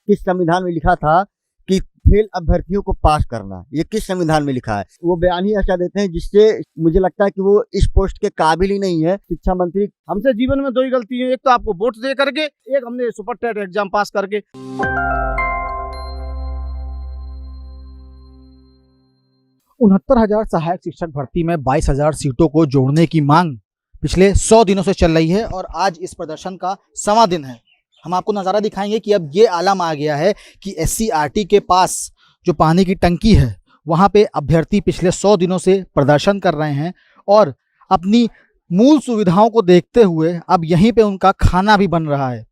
किस संविधान में लिखा था कि फेल अभ्यर्थियों को पास करना? ये किस संविधान में लिखा है? वो बयान ही ऐसा देते हैं जिससे मुझे लगता है कि वो इस पोस्ट के काबिल ही नहीं है। शिक्षा मंत्री हमसे जीवन में दो ही गलती है, एक तो आपको वोट दे करके, एक हमने सुपर टेट एग्जाम पास करके। 69,000 सहायक शिक्षक भर्ती में 22,000 सीटों को जोड़ने की मांग पिछले 100 दिनों से चल रही है और आज इस प्रदर्शन का 1वां दिन है। हम आपको नज़ारा दिखाएंगे कि अब ये आलम आ गया है कि SCRT के पास जो पानी की टंकी है वहाँ पे अभ्यर्थी पिछले 100 दिनों से प्रदर्शन कर रहे हैं और अपनी मूल सुविधाओं को देखते हुए अब यहीं पे उनका खाना भी बन रहा है।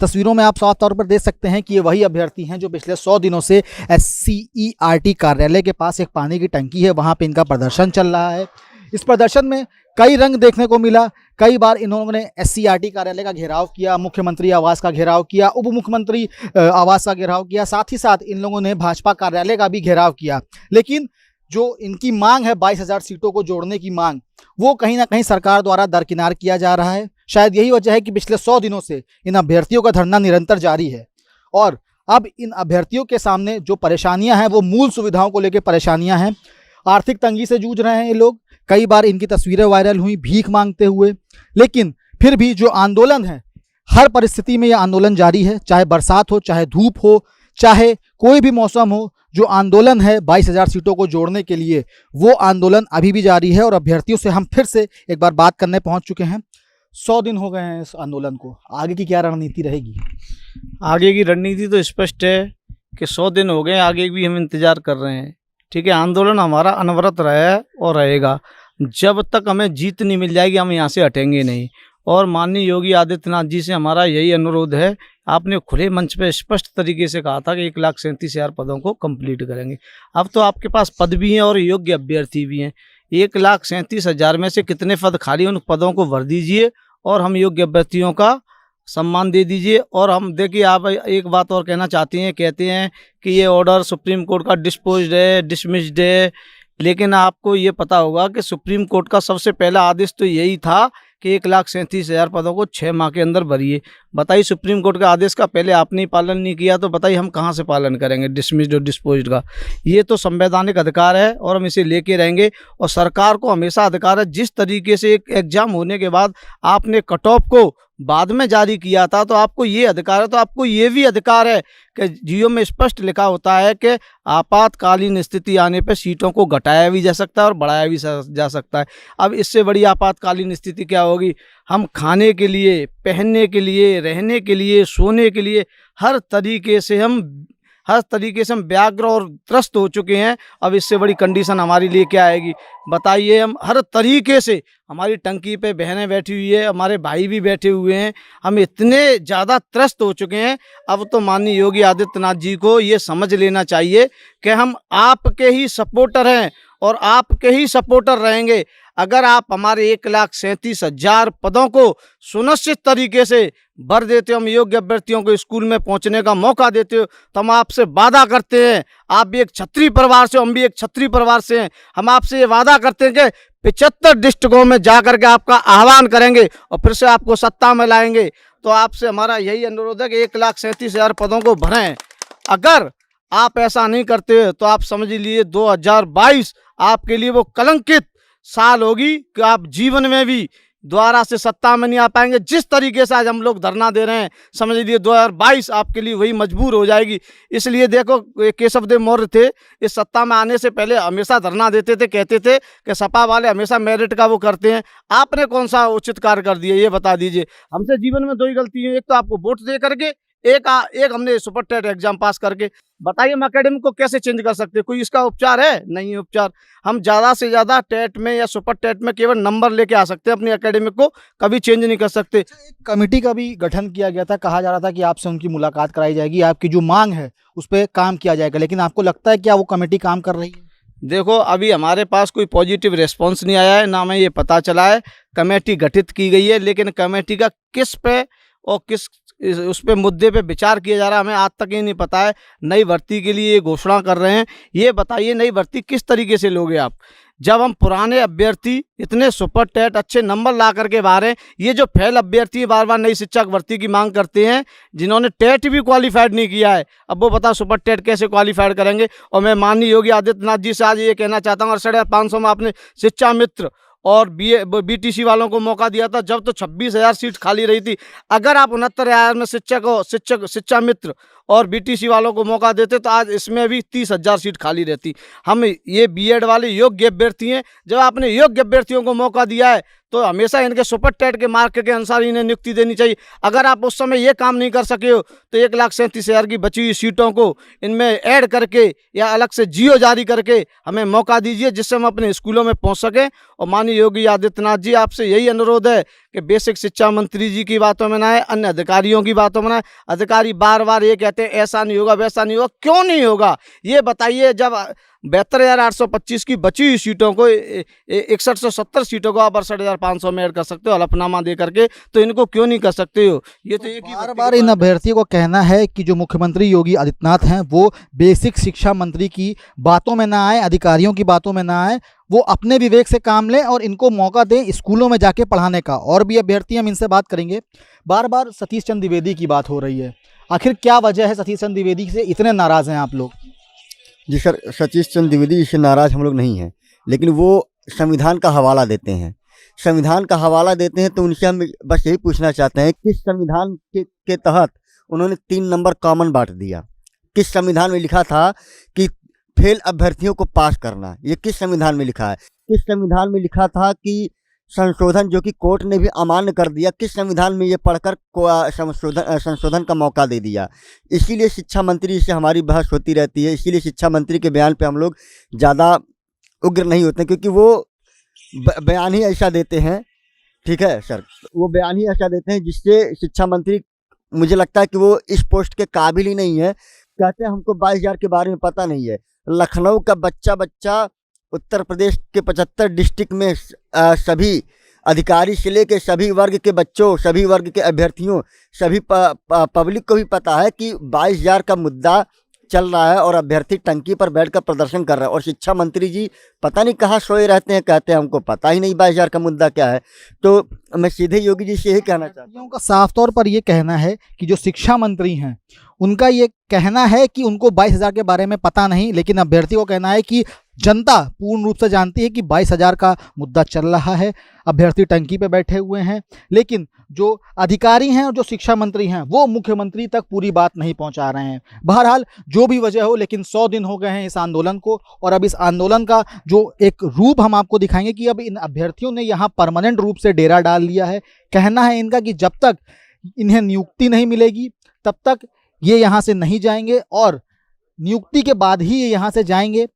तस्वीरों में आप साफ तौर पर देख सकते हैं कि ये वही अभ्यर्थी हैं जो पिछले 100 दिनों से SCERT कार्यालय के पास एक पानी की टंकी है वहाँ पे इनका प्रदर्शन चल रहा है। इस प्रदर्शन में कई रंग देखने को मिला। कई बार इन्होंने SCRT कार्यालय का घेराव किया, मुख्यमंत्री आवास का घेराव किया, उप मुख्यमंत्री आवास का घेराव किया, साथ ही साथ इन लोगों ने भाजपा कार्यालय का भी घेराव किया। लेकिन जो इनकी मांग है 22,000 सीटों को जोड़ने की मांग, वो कहीं ना कहीं सरकार द्वारा दरकिनार किया जा रहा है। शायद यही वजह है कि पिछले 100 दिनों से इन अभ्यर्थियों का धरना निरंतर जारी है और अब इन अभ्यर्थियों के सामने जो परेशानियां हैं वो मूल सुविधाओं को लेकर परेशानियां हैं। आर्थिक तंगी से जूझ रहे हैं ये लोग। कई बार इनकी तस्वीरें वायरल हुई भीख मांगते हुए, लेकिन फिर भी जो आंदोलन है, हर परिस्थिति में यह आंदोलन जारी है, चाहे बरसात हो, चाहे धूप हो, चाहे कोई भी मौसम हो। जो आंदोलन है 22,000 सीटों को जोड़ने के लिए, वो आंदोलन अभी भी जारी है और अभ्यर्थियों से हम फिर से एक बार बात करने पहुंच चुके हैं। 100 दिन हो गए हैं इस आंदोलन को, आगे की क्या रणनीति रहेगी? आगे की रणनीति तो स्पष्ट है कि 100 दिन हो गए, आगे भी हम इंतजार कर रहे हैं। ठीक है, आंदोलन हमारा अनवरत रहा है और रहेगा। जब तक हमें जीत नहीं मिल जाएगी हम यहाँ से हटेंगे नहीं। और माननीय योगी आदित्यनाथ जी से हमारा यही अनुरोध है, आपने खुले मंच पे स्पष्ट तरीके से कहा था कि 1,37,000 पदों को कंप्लीट करेंगे। अब तो आपके पास पद भी हैं और योग्य अभ्यर्थी भी हैं। 1,37,000 में से कितने पद खाली, उन पदों को भर दीजिए और हम योग्य अभ्यर्थियों का सम्मान दे दीजिए। और हम देखिए, आप एक बात और कहना चाहते हैं, कहते हैं कि ये ऑर्डर सुप्रीम कोर्ट का डिस्पोज्ड है, डिसमिस्ड है, लेकिन आपको ये पता होगा कि सुप्रीम कोर्ट का सबसे पहला आदेश तो यही था कि 1,37,000 पदों को 6 माह के अंदर भरिए। बताइए, सुप्रीम कोर्ट के आदेश का पहले आपने पालन नहीं किया तो बताइए हम कहाँ से पालन करेंगे डिसमिस्ड और डिस्पोज्ड का? ये तो संवैधानिक अधिकार है और हम इसे लेके रहेंगे। और सरकार को हमेशा अधिकार है, जिस तरीके से एक एग्जाम होने के बाद आपने कट ऑफ को बाद में जारी किया था तो आपको ये अधिकार है, तो आपको ये भी अधिकार है कि जियो में स्पष्ट लिखा होता है कि आपातकालीन स्थिति आने पर सीटों को घटाया भी जा सकता है और बढ़ाया भी जा सकता है। अब इससे बड़ी आपातकालीन स्थिति क्या होगी? हम खाने के लिए, पहनने के लिए, रहने के लिए, सोने के लिए हर तरीके से हम व्याग्र और त्रस्त हो चुके हैं। अब इससे बड़ी कंडीशन हमारे लिए क्या आएगी? बताइए। हम हर तरीके से, हमारी टंकी पे बहनें बैठी हुई है, हमारे भाई भी बैठे हुए हैं, हम इतने ज़्यादा त्रस्त हो चुके हैं। अब तो माननीय योगी आदित्यनाथ जी को ये समझ लेना चाहिए कि हम आपके ही सपोर्टर हैं और आपके ही सपोर्टर रहेंगे। अगर आप हमारे 1,37,000 पदों को सुनिश्चित तरीके से भर देते हो, हम योग्य अभ्यर्थियों को स्कूल में पहुंचने का मौका देते हो, तो हम आपसे वादा करते हैं, आप भी एक क्षत्रिय परिवार से, हम भी एक क्षत्रिय परिवार से हैं, हम आपसे ये वादा करते हैं कि 75 डिस्ट्रिक्टों में जाकर के आपका आह्वान करेंगे और फिर से आपको सत्ता में लाएंगे। तो आपसे हमारा यही अनुरोध है कि 1,37,000 पदों को भरें। अगर आप ऐसा नहीं करते तो आप समझ लीजिए 2022 आपके लिए वो कलंकित साल होगी कि आप जीवन में भी दोबारा से सत्ता में नहीं आ पाएंगे। जिस तरीके से आज हम लोग धरना दे रहे हैं, समझ लीजिए 2022 आपके लिए वही मजबूर हो जाएगी। इसलिए देखो, केशव देव मौर्य थे, इस सत्ता में आने से पहले हमेशा धरना देते थे, कहते थे कि सपा वाले हमेशा मेरिट का वो करते हैं। आपने कौन सा उचित कार्य कर दिया, ये बता दीजिए। हमसे जीवन में दो ही गलती है, एक तो आपको वोट दे करके, एक हमने सुपर टेट एग्जाम पास करके। बताइए, हम एकेडमिक को कैसे चेंज कर सकते हैं? कोई इसका उपचार है? नहीं है उपचार। हम ज़्यादा से ज़्यादा टेट में या सुपर टेट में केवल नंबर लेके आ सकते हैं, अपनी एकेडमिक को कभी चेंज नहीं कर सकते। एक कमेटी का भी गठन किया गया था, कहा जा रहा था कि आपसे उनकी मुलाकात कराई जाएगी, आपकी जो मांग है उस पर काम किया जाएगा, लेकिन आपको लगता है क्या वो कमेटी काम कर रही है? देखो, अभी हमारे पास कोई पॉजिटिव रिस्पॉन्स नहीं आया है, ना हमें ये पता चला है। कमेटी गठित की गई है, लेकिन कमेटी का किस पे और किस उस पे मुद्दे पे विचार किया जा रहा है हमें आज तक ही नहीं पता है। नई भर्ती के लिए ये घोषणा कर रहे हैं, ये बताइए नई भर्ती किस तरीके से लोगे आप? जब हम पुराने अभ्यर्थी इतने सुपर टेट अच्छे नंबर ला करके बाहर हैं, ये जो फेल अभ्यर्थी बार बार नई शिक्षक भर्ती की मांग करते हैं, जिन्होंने टेट भी क्वालिफाइड नहीं किया है, अब वो बताओ सुपर टेट कैसे क्वालिफाइड करेंगे। और मैं माननीय योगी आदित्यनाथ जी से आज ये कहना चाहता हूँ, 550 में आपने शिक्षा मित्र और BTC वालों को मौका दिया था, जब तो 26,000 सीट खाली रही थी। अगर आप 69,000 में शिक्षा मित्र और BTC वालों को मौका देते तो आज इसमें भी 30,000 सीट खाली रहती। हम ये B.Ed वाले योग्य अभ्यर्थी हैं, जब आपने योग्य अभ्यर्थियों को मौका दिया है तो हमेशा इनके सुपर टेट के मार्क के अनुसार इन्हें नियुक्ति देनी चाहिए। अगर आप उस समय ये काम नहीं कर सके हो तो 1,37,000 की बची हुई सीटों को इनमें ऐड करके या अलग से जियो जारी करके हमें मौका दीजिए, जिससे हम अपने स्कूलों में पहुंच सकें। और माननीय योगी आदित्यनाथ जी, आपसे यही अनुरोध है कि बेसिक शिक्षा मंत्री जी की बातों में ना आए, अन्य अधिकारियों की बातों में ना आए। अधिकारी बार बार ये कहते हैं ऐसा नहीं होगा, वैसा नहीं होगा, क्यों नहीं होगा ये बताइए। जब 72,825 की बची हुई सीटों को 6170 सीटों को आप 68,500 में ऐड कर सकते हो हलफनामा दे करके, तो इनको क्यों नहीं कर सकते हो। ये तो एक ही बार बार इन अभ्यर्थियों को कहना है कि जो मुख्यमंत्री योगी आदित्यनाथ हैं वो बेसिक शिक्षा मंत्री की बातों में ना आए, अधिकारियों की बातों में ना आए, वो अपने विवेक से काम लें और इनको मौका दें स्कूलों में जाके पढ़ाने का। और भी अभ्यर्थी हम इनसे बात करेंगे। बार बार सतीश चंद्र द्विवेदी की बात हो रही है, आखिर क्या वजह है सतीश चंद्र द्विवेदी से इतने नाराज़ हैं आप लोग? जी सर, सतीश चंद्र द्विवेदी से नाराज़ हम लोग नहीं हैं, लेकिन वो संविधान का हवाला देते हैं। संविधान का हवाला देते हैं तो उनसे हम बस यही पूछना चाहते हैं, किस संविधान के तहत उन्होंने 3 नंबर कॉमन बांट दिया? किस संविधान में लिखा था कि फेल अभ्यर्थियों को पास करना? ये किस संविधान में लिखा है? किस संविधान में लिखा था कि संशोधन जो कि कोर्ट ने भी अमान्य कर दिया, किस संविधान में ये पढ़कर संशोधन का मौका दे दिया? इसीलिए शिक्षा मंत्री से हमारी बहस होती रहती है, इसीलिए शिक्षा मंत्री के बयान पे हम लोग ज़्यादा उग्र नहीं होते, क्योंकि वो बयान ही ऐसा देते हैं, ठीक है सर, वो बयान ही ऐसा देते हैं जिससे शिक्षा मंत्री, मुझे लगता है कि वो इस पोस्ट के काबिल ही नहीं है। कहते हैं हमको 22,000 के बारे में पता नहीं है। लखनऊ का बच्चा उत्तर प्रदेश के 75 डिस्ट्रिक्ट में सभी अधिकारी से लेकर सभी वर्ग के बच्चों, सभी वर्ग के अभ्यर्थियों, सभी पब्लिक को भी पता है कि 22,000 का मुद्दा चल रहा है और अभ्यर्थी टंकी पर बैठकर प्रदर्शन कर रहा है। और शिक्षा मंत्री जी पता नहीं कहाँ सोए रहते हैं, कहते हैं हमको पता ही नहीं 22,000 का मुद्दा क्या है। तो मैं सीधे योगी जी से यही कहना चाहता हूँ। का साफ तौर पर ये कहना है कि जो शिक्षा मंत्री हैं उनका ये कहना है कि उनको 22,000 के बारे में पता नहीं, लेकिन अभ्यर्थी को कहना है कि जनता पूर्ण रूप से जानती है कि 22,000 का मुद्दा चल रहा है, अभ्यर्थी टंकी पे बैठे हुए हैं। लेकिन जो अधिकारी हैं और जो शिक्षा मंत्री हैं वो मुख्यमंत्री तक पूरी बात नहीं पहुंचा रहे हैं। बहरहाल जो भी वजह हो, लेकिन 100 दिन हो गए हैं इस आंदोलन को, और अब इस आंदोलन का जो एक रूप हम आपको दिखाएंगे कि अब इन अभ्यर्थियों ने यहाँ परमानेंट रूप से डेरा डाल लिया है। कहना है इनका कि जब तक इन्हें नियुक्ति नहीं मिलेगी तब तक ये यहाँ से नहीं जाएंगे, और नियुक्ति के बाद ही ये यहाँ से जाएंगे,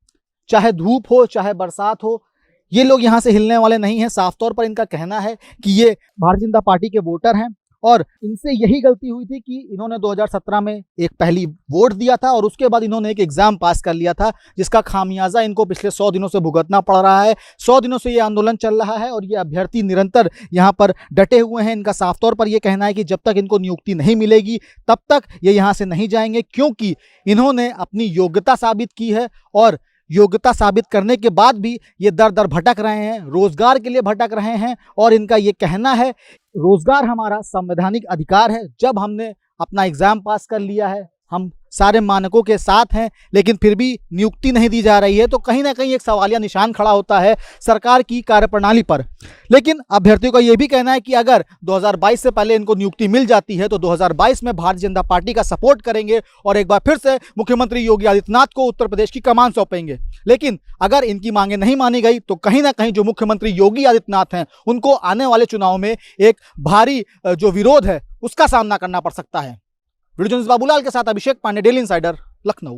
चाहे धूप हो चाहे बरसात हो, ये लोग यहाँ से हिलने वाले नहीं हैं। साफ तौर पर इनका कहना है कि ये भारतीय जनता पार्टी के वोटर हैं और इनसे यही गलती हुई थी कि इन्होंने 2017 में एक पहली वोट दिया था और उसके बाद इन्होंने एक एग्जाम पास कर लिया था, जिसका खामियाजा इनको पिछले 100 दिनों से भुगतना पड़ रहा है। 100 दिनों से ये आंदोलन चल रहा है और ये अभ्यर्थी निरंतर यहाँ पर डटे हुए हैं। इनका साफ तौर पर यह कहना है कि जब तक इनको नियुक्ति नहीं मिलेगी तब तक ये यहाँ से नहीं जाएंगे, क्योंकि इन्होंने अपनी योग्यता साबित की है और योग्यता साबित करने के बाद भी ये दर दर भटक रहे हैं, रोजगार के लिए भटक रहे हैं। और इनका ये कहना है रोजगार हमारा संवैधानिक अधिकार है, जब हमने अपना एग्जाम पास कर लिया है, हम सारे मानकों के साथ हैं, लेकिन फिर भी नियुक्ति नहीं दी जा रही है, तो कहीं ना कहीं एक सवालिया निशान खड़ा होता है सरकार की कार्यप्रणाली पर। लेकिन अभ्यर्थियों का यह भी कहना है कि अगर 2022 से पहले इनको नियुक्ति मिल जाती है तो 2022 में भारतीय जनता पार्टी का सपोर्ट करेंगे और एक बार फिर से मुख्यमंत्री योगी आदित्यनाथ को उत्तर प्रदेश की कमान सौंपेंगे। लेकिन अगर इनकी मांगें नहीं मानी गई तो कहीं ना कहीं जो मुख्यमंत्री योगी आदित्यनाथ हैं उनको आने वाले चुनाव में एक भारी जो विरोध है उसका सामना करना पड़ सकता है। वीडियो जर्नलिस्ट बाबूलाल के साथ अभिषेक पांडे, डेली इंसाइडर, लखनऊ।